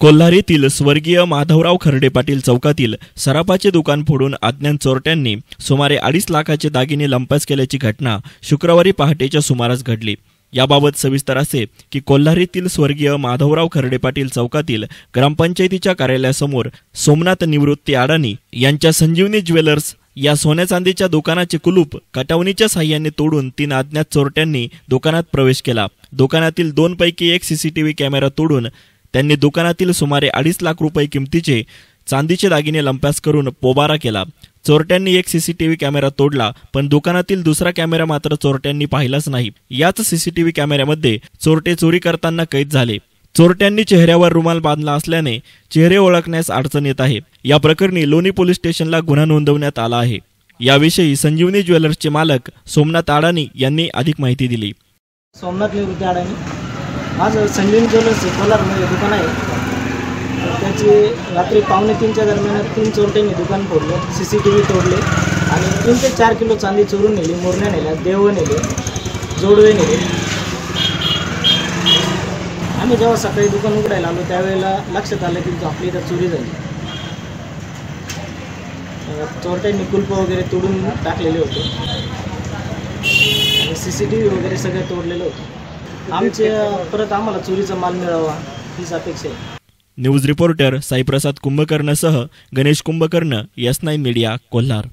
कोल्हारीतील स्वर्गीय माधवराव खर्डे पाटील चौकातील सराफाचे दुकान फोडून अज्ञात चोरट्यांनी सुमारे 2.5 लाखाचे दागिने लंपास केल्याची घटना शुक्रवारी पहाटेच्या सुमारास घडली। याबाबत सविस्तर असे की कोल्हारीतील स्वर्गीय माधवराव खर्डे पाटील चौकातील ग्रामपंचायतीच्या कार्यालयासमोर सोमनाथ निवृत्ती अडाणी यांच्या संजीवनी ज्वेलर्स या सोन्या चांदीच्या दुकानाचे कुलूप कटावणीच्या साह्याने तोडून 3 अज्ञात चोरट्यांनी दुकानात प्रवेश केला। दुकानातील 2 पैकी 1 सीसीटीव्ही कॅमेरा तोडून त्यांनी दुकानातील सुमारे 2.5 लाख रुपये किमतीचे चांदीचे दागिने लंपास करून पोबारा केला। चोरट्यांनी 1 सीसीटीव्ही कॅमेरा तोडला, पण दुकानातील दुसरा कॅमेरा मात्र चोरट्यांनी पाहिलाच नाही। याच सीसीटीव्ही कॅमेऱ्यामध्ये चोरटे चोरी करताना कैद झाले। चोरट्यांनी चेहऱ्यावर रुमाल बांधला असल्याने चेहरे ओळखण्यास अडचण येत आहे। या प्रकरणी लोणी पोलीस स्टेशनला गुन्हा नोंदवण्यात आला आहे। याविषयी संजीवनी ज्वेलर्सचे मालक सोमनाथ अडाणी यांनी अधिक माहिती दिली। सोमनाथ निवृत्ती अडाणी, माझं संजीवनी ज्वेलर्स कोल्हारमध्ये दुकान आहे। त्याची रात्री 2:45च्या दरम्यान 3 चोरट्यांनी दुकान फोडलं, सीसीटीव्ही तोडले आणि 3 ते 4 किलो चांदी चोरून नेली, मोरण्या नेल्या, देव नेले, जोडवे नेले। आम्ही जेव्हा सकाळी दुकान उघडायला आलो त्यावेळेला लक्षात आलं की आपली इथं चोरी झाली। चोरट्यांनी कुलप वगैरे तोडून टाकलेले होते आणि सीसीटीव्ही वगैरे सगळे तोडलेलं होतं। परत आम्हाला चोरीचा माल मिळावा हीच अपेक्षा आहे। न्यूज रिपोर्टर साईप्रसाद कुंभकर्णसह गणेश कुंभकर्ण, S9 मीडिया, कोल्हार।